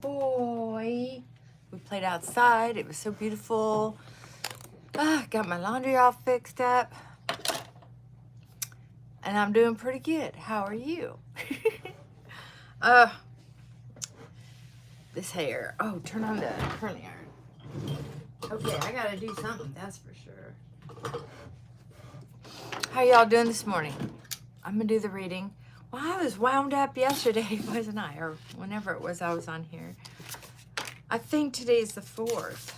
Boy, we played outside. It was so beautiful. Got my laundry all fixed up, and I'm doing pretty good. How are you? uh, this hair. Oh, turn on the curling iron. Okay, I gotta do something. That's for sure. How y'all doing this morning? I'm gonna do the reading. Well, I was wound up yesterday, wasn't I? Or whenever it was I was on here. I think today's the 4th.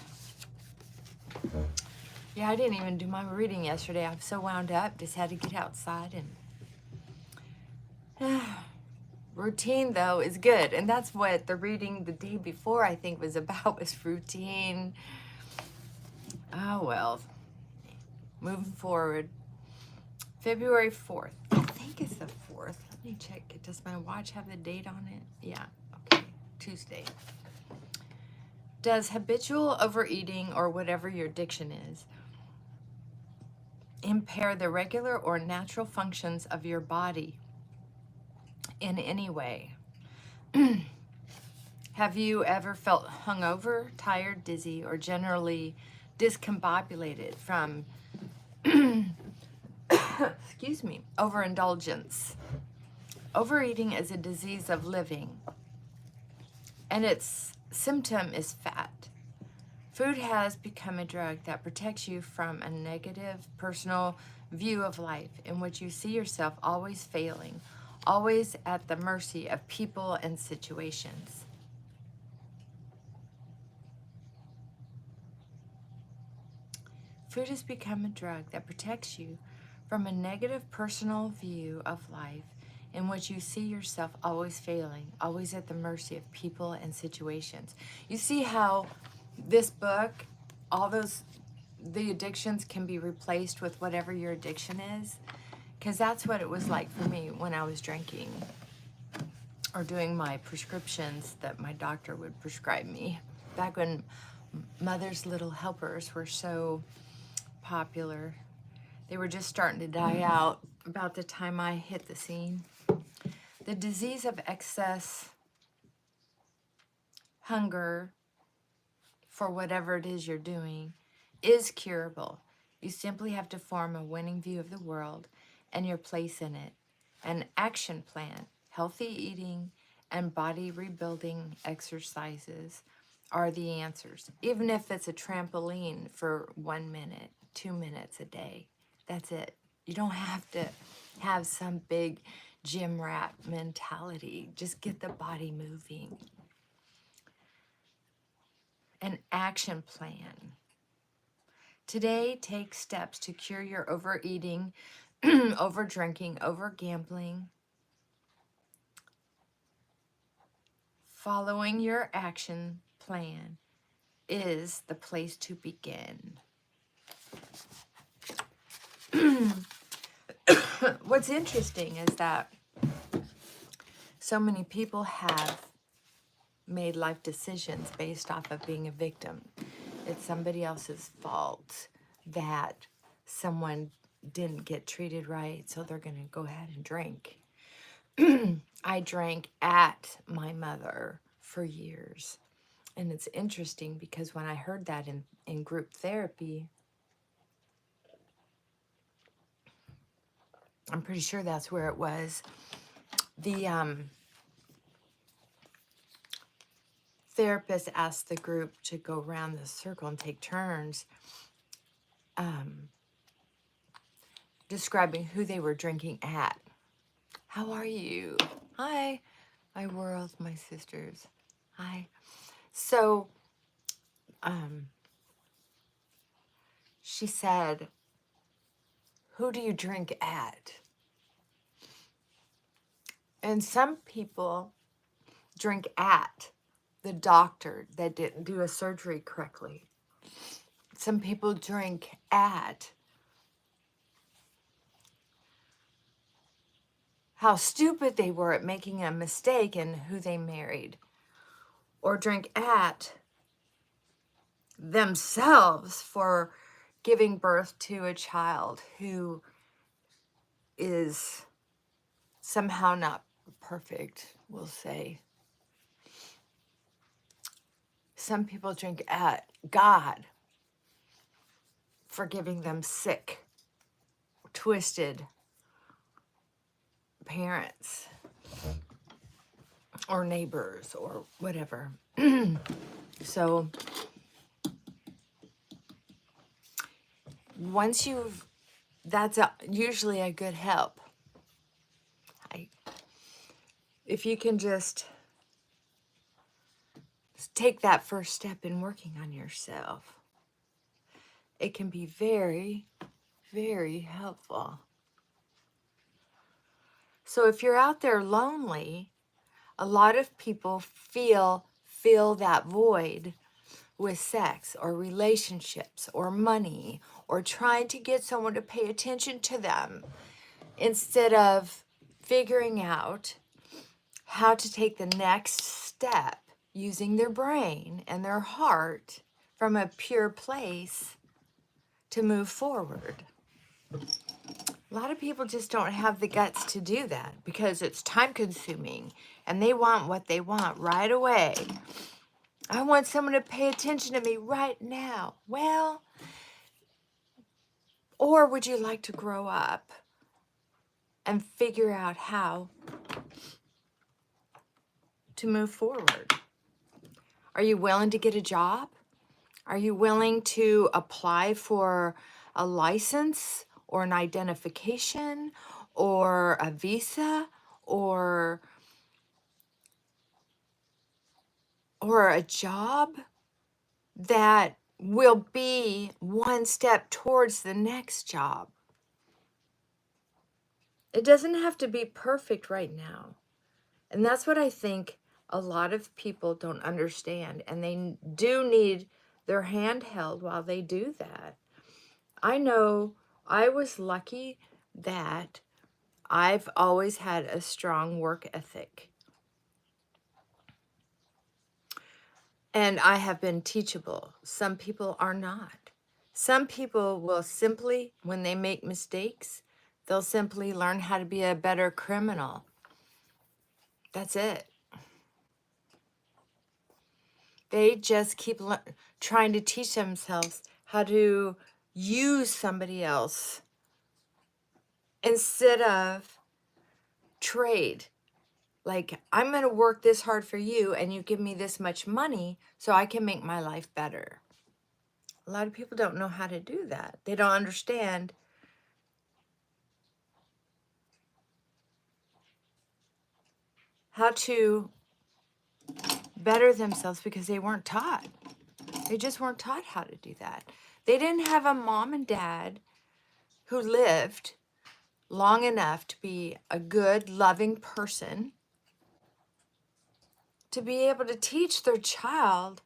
Yeah, I didn't even do my reading yesterday. I'm so wound up. Just had to get outside and routine though is good. And that's what the reading the day before I think was about, was routine. Oh well. Moving forward. February 4th. I think it's the 4th. Let me check. Does my watch have the date on it? Yeah. Okay. Tuesday. Does habitual overeating, or whatever your addiction is, impair the regular or natural functions of your body in any way? Have you ever felt hungover, tired, dizzy, or generally discombobulated from, excuse me, overindulgence? Overeating is a disease of living, and its symptom is fat. Food has become a drug that protects you from a negative personal view of life in which you see yourself always failing, always at the mercy of people and situations. Food has become a drug that protects you from a negative personal view of life in which you see yourself always failing, always at the mercy of people and situations. You see how this book, the addictions can be replaced with whatever your addiction is? Because that's what it was like for me when I was drinking or doing my prescriptions that my doctor would prescribe me. Back when Mother's Little Helpers were so popular. They were just starting to die out about the time I hit the scene. The disease of excess hunger for whatever it is you're doing is curable. You simply have to form a winning view of the world and your place in it. An action plan, healthy eating, and body rebuilding exercises are the answers. Even if it's a trampoline for 1 minute, 2 minutes a day, that's it. You don't have to have some big gym rat mentality. Just get the body moving. An action plan. Today, take steps to cure your overeating, over drinking, over gambling. Following your action plan is the place to begin. What's interesting is that so many people have made life decisions based off of being a victim. It's somebody else's fault that someone didn't get treated right, so they're going to go ahead and drink. I drank at my mother for years. And it's interesting because when I heard that in group therapy, I'm pretty sure that's where it was. The therapist asked the group to go around the circle and take turns describing who they were drinking at. How are you? Hi, my world, my sisters. Hi. So, she said, who do you drink at? And some people drink at the doctor that didn't do a surgery correctly. Some people drink at how stupid they were at making a mistake in who they married. Or drink at themselves for giving birth to a child who is somehow not perfect, we'll say. some people drink at God for giving them sick, twisted parents or neighbors or whatever. So once you've, that's usually a good help. If you can just take that first step in working on yourself, it can be very, very helpful. So if you're out there lonely, a lot of people fill that void with sex or relationships or money or trying to get someone to pay attention to them instead of figuring out how to take the next step using their brain and their heart from a pure place to move forward. A lot of people just don't have the guts to do that because it's time consuming and they want what they want right away. I want someone to pay attention to me right now. Well, or would you like to grow up and figure out how to move forward? Are you willing to get a job? Are you willing to apply for a license or an identification or a visa or a job that will be one step towards the next job? It doesn't have to be perfect right now. And that's what I think a lot of people don't understand. And they do need their hand held while they do that. I know I was lucky that I've always had a strong work ethic. And I have been teachable. Some people are not. Some people will simply, when they make mistakes, they'll simply learn how to be a better criminal. That's it. They just keep trying to teach themselves how to use somebody else instead of trade. Like, I'm going to work this hard for you and you give me this much money so I can make my life better. A lot of people don't know how to do that. They don't understand how to better themselves because they weren't taught. They just weren't taught how to do that. They didn't have a mom and dad who lived long enough to be a good, loving person to be able to teach their child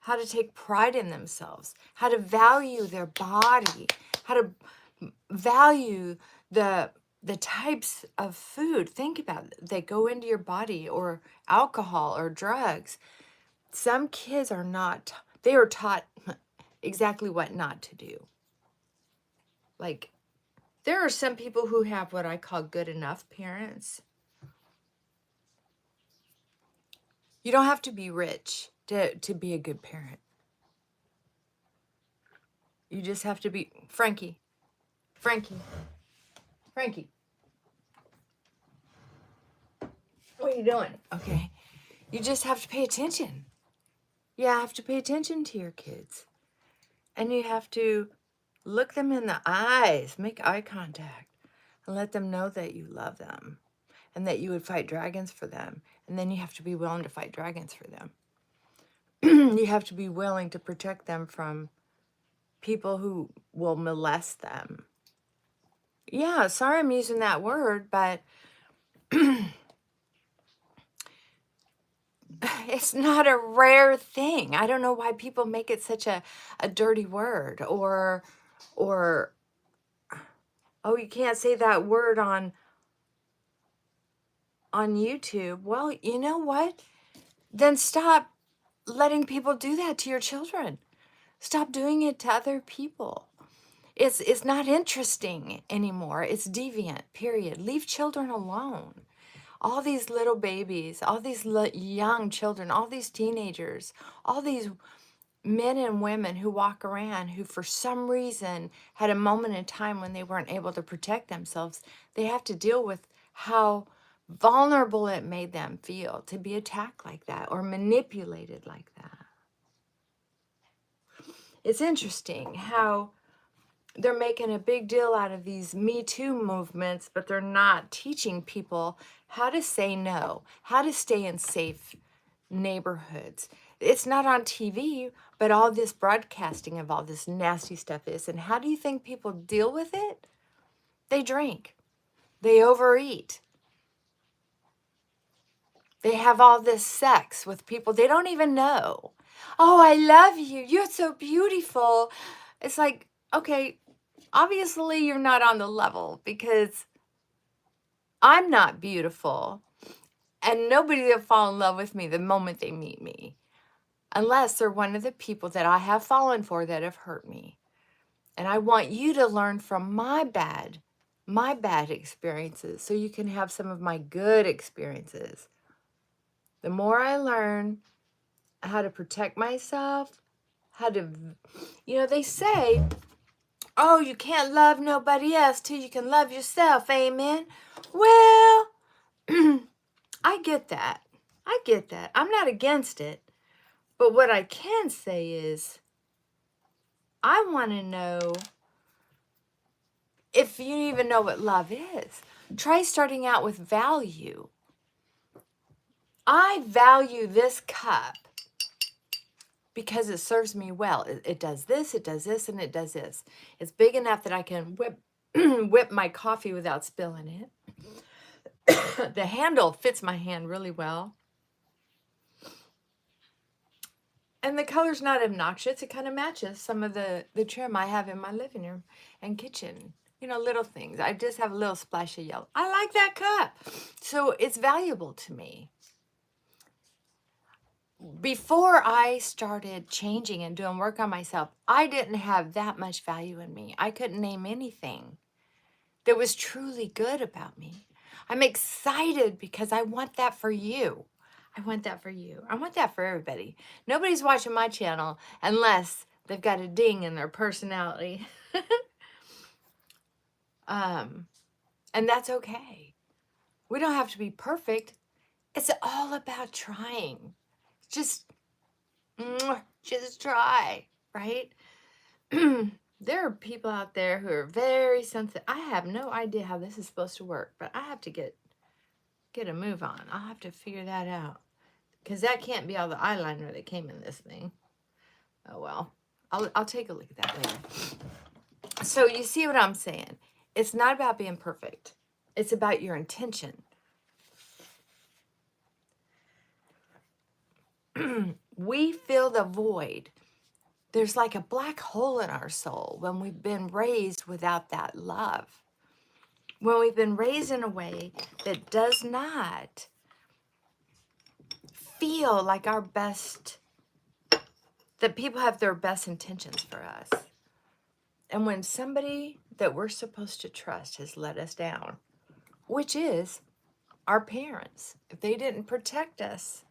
how to take pride in themselves, how to value their body, how to value the types of food. Think about it. They go into your body, or alcohol or drugs. Some kids are not, they are taught exactly what not to do. Like, there are some people who have what I call good enough parents. You don't have to be rich to be a good parent. You just have to be, Frankie. What are you doing? Okay. You just have to pay attention. You have to pay attention to your kids. And you have to look them in the eyes, make eye contact, and let them know that you love them and that you would fight dragons for them. And then you have to be willing to fight dragons for them. You have to be willing to protect them from people who will molest them. Yeah, sorry I'm using that word, but it's not a rare thing. I don't know why people make it such a dirty word, or oh, you can't say that word on YouTube. Well, you know what? Then stop letting people do that to your children. Stop doing it to other people. It's not interesting anymore. It's deviant, period. Leave children alone. All these little babies, all these young children, all these teenagers, all these men and women who walk around who for some reason had a moment in time when they weren't able to protect themselves. They have to deal with how vulnerable it made them feel to be attacked like that or manipulated like that. It's interesting how they're making a big deal out of these Me Too movements, but they're not teaching people how to say no, how to stay in safe neighborhoods. It's not on TV, but all this broadcasting of all this nasty stuff is. And how do you think people deal with it? They drink, they overeat, they have all this sex with people they don't even know. Oh, I love you. You're so beautiful. It's like, okay, obviously you're not on the level because I'm not beautiful and nobody will fall in love with me the moment they meet me. Unless they're one of the people that I have fallen for that have hurt me. And I want you to learn from my bad experiences so you can have some of my good experiences. The more I learn how to protect myself, how to, they say, oh, you can't love nobody else till you can love yourself, amen? Well, I get that. I'm not against it. But what I can say is, I want to know if you even know what love is. Try starting out with value. I value this cup because it serves me well. It does this, and it does this. It's big enough that I can whip my coffee without spilling it. The handle fits my hand really well. And the color's not obnoxious. It kind of matches some of the trim I have in my living room and kitchen. Little things. I just have a little splash of yellow. I like that cup. So it's valuable to me. Before I started changing and doing work on myself, I didn't have that much value in me. I couldn't name anything that was truly good about me. I'm excited because I want that for you. I want that for you. I want that for everybody. Nobody's watching my channel unless they've got a ding in their personality. And that's okay. We don't have to be perfect. It's all about trying. Just try, right? There are people out there who are very sensitive. I have no idea how this is supposed to work, but I have to get a move on. I'll have to figure that out. Because that can't be all the eyeliner that came in this thing. Oh, well. I'll take a look at that later. So you see what I'm saying? It's not about being perfect. It's about your intention. We fill the void. There's like a black hole in our soul when we've been raised without that love. When we've been raised in a way that does not feel like our best, that people have their best intentions for us. And when somebody that we're supposed to trust has let us down, which is our parents, if they didn't protect us,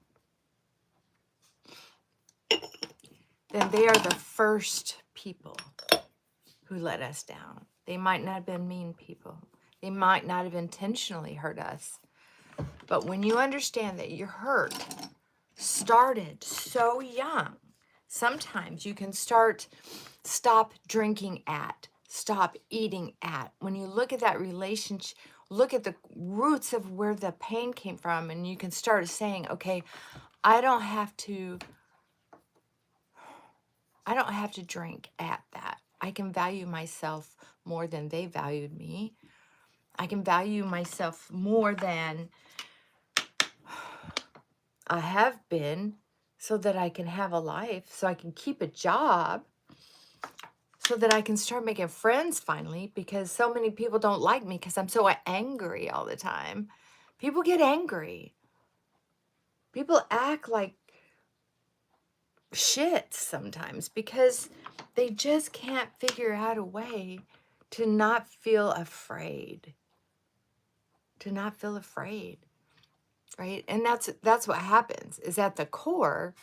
then they are the first people who let us down. They might not have been mean people. They might not have intentionally hurt us. But when you understand that your hurt started so young, sometimes you can stop drinking at, stop eating at. When you look at that relationship, look at the roots of where the pain came from, and you can start saying, okay, I don't have to drink at that. I can value myself more than they valued me. I can value myself more than I have been, so that I can have a life, so I can keep a job, so that I can start making friends finally, because so many people don't like me because I'm so angry all the time. People get angry. People act like shit sometimes because they just can't figure out a way to not feel afraid. To not feel afraid. right? And that's what happens, is at the core,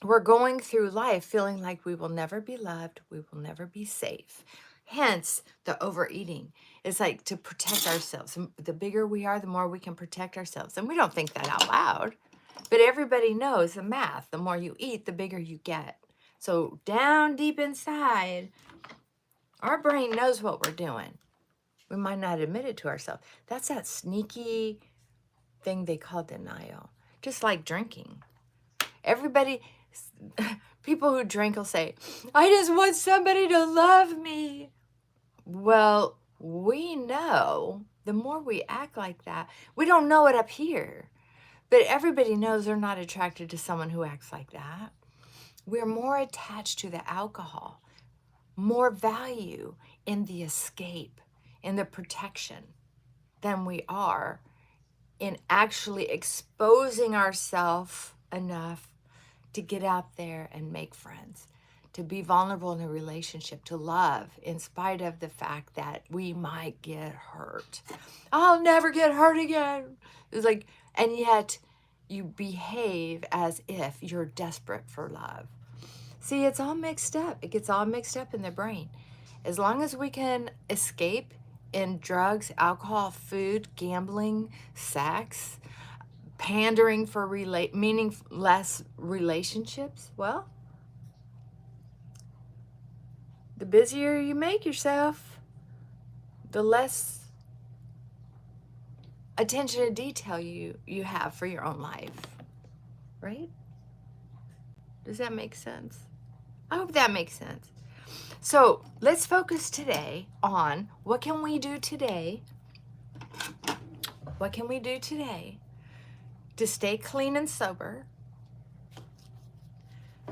we're going through life feeling like we will never be loved, we will never be safe. Hence, the overeating. It's like to protect ourselves. And the bigger we are, the more we can protect ourselves. And we don't think that out loud, but everybody knows the math. The more you eat, the bigger you get. So down deep inside, our brain knows what we're doing. We might not admit it to ourselves. That's that sneaky thing they call denial. Just like drinking. Everybody, people who drink will say, I just want somebody to love me. Well, we know the more we act like that, we don't know it up here, but everybody knows they're not attracted to someone who acts like that. We're more attached to the alcohol, more value in the escape, in the protection, than we are in actually exposing ourselves enough to get out there and make friends, to be vulnerable in a relationship, to love in spite of the fact that we might get hurt. I'll never get hurt again. It's like, and yet you behave as if you're desperate for love. See, it's all mixed up. It gets all mixed up in the brain. As long as we can escape in drugs, alcohol, food, gambling, sex, pandering for meaningless relationships, well, the busier you make yourself, the less attention to detail you have for your own life, right? Does that make sense? I hope that makes sense. So let's focus today on what can we do today? What can we do today to stay clean and sober,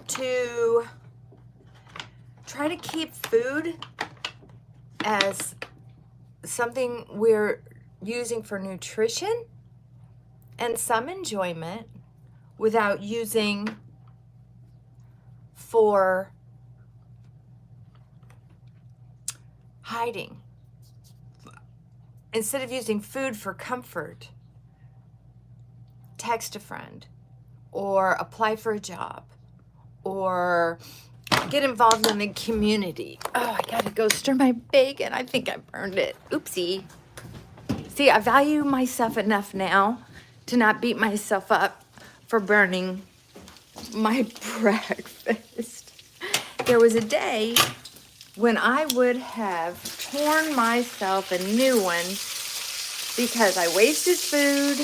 to try to keep food as something we're using for nutrition and some enjoyment without using for hiding. Instead of using food for comfort, text a friend or apply for a job or get involved in the community. Oh, I gotta go stir my bacon. I think I burned it. Oopsie. See, I value myself enough now to not beat myself up for burning my breakfast. There was a day when I would have torn myself a new one because I wasted food,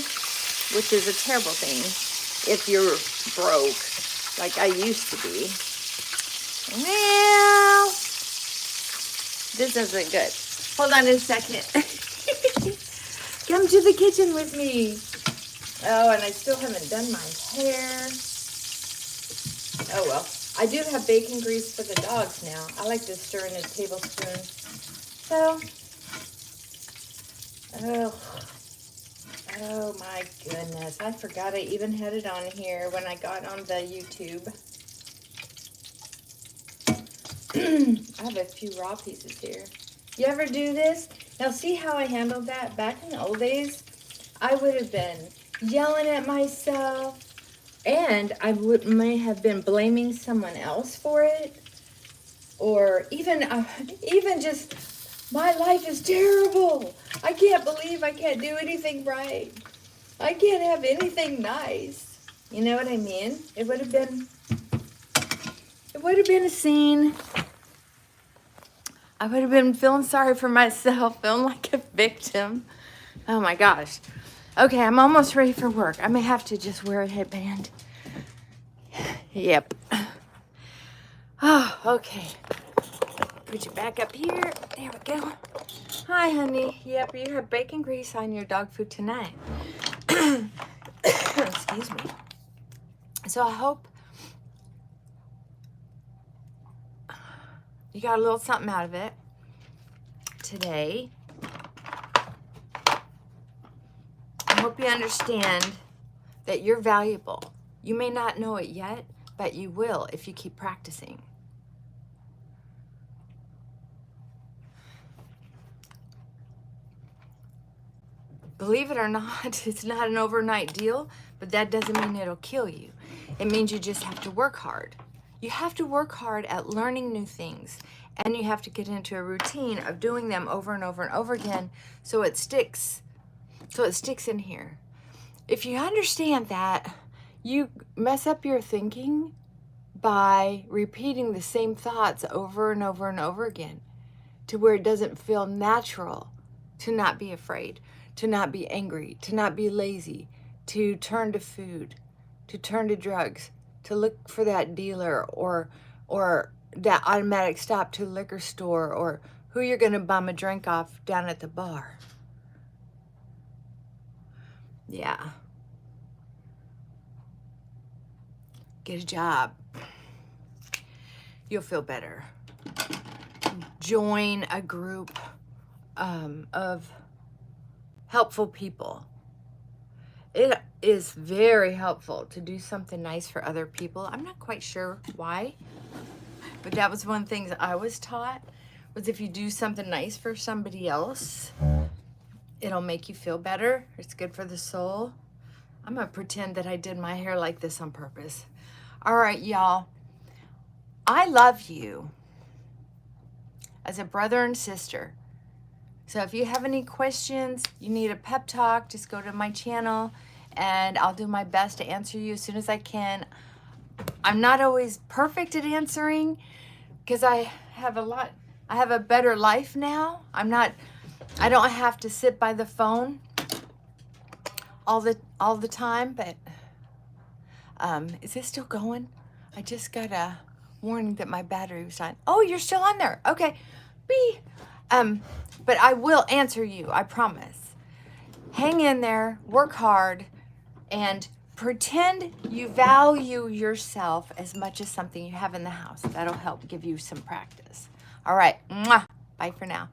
which is a terrible thing if you're broke, like I used to be. Well, this isn't good. Hold on a second. Come to the kitchen with me. Oh, and I still haven't done my hair. Oh, well. I do have bacon grease for the dogs now. I like to stir in a tablespoon. So, oh my goodness. I forgot I even had it on here when I got on the YouTube. I have a few raw pieces here. You ever do this? Now see how I handled that? Back in the old days, I would have been yelling at myself, and I may have been blaming someone else for it, or even just, my life is terrible. I can't believe I can't do anything right. I can't have anything nice. You know what I mean? It would have been a scene. I would have been feeling sorry for myself, feeling like a victim. Oh my gosh. Okay, I'm almost ready for work. I may have to just wear a headband. Yep. Oh, okay. Put you back up here. There we go. Hi, honey. Yep, you have bacon grease on your dog food tonight. Excuse me. So I hope you got a little something out of it today. I hope you understand that you're valuable. You may not know it yet, but you will if you keep practicing. Believe it or not, it's not an overnight deal, but that doesn't mean it'll kill you. It means you just have to work hard. You have to work hard at learning new things, and you have to get into a routine of doing them over and over and over again so it sticks. So it sticks in here. If you understand that, you mess up your thinking by repeating the same thoughts over and over and over again to where it doesn't feel natural to not be afraid, to not be angry, to not be lazy, to turn to food, to turn to drugs, to look for that dealer or that automatic stop to the liquor store, or who you're going to bum a drink off down at the bar. Yeah. Get a job. You'll feel better. Join a group of helpful people. It is very helpful to do something nice for other people. I'm not quite sure why, but that was one of the things I was taught, was if you do something nice for somebody else, it'll make you feel better. It's good for the soul. I'm going to pretend that I did my hair like this on purpose. All right, y'all. I love you as a brother and sister. So if you have any questions, you need a pep talk, just go to my channel and I'll do my best to answer you as soon as I can. I'm not always perfect at answering because I have a better life now. I don't have to sit by the phone all the time, but is this still going? I just got a warning that my battery was on. Oh, you're still on there. Okay. But I will answer you, I promise. Hang in there, work hard, and pretend you value yourself as much as something you have in the house. That'll help give you some practice. All right. Mwah. Bye for now.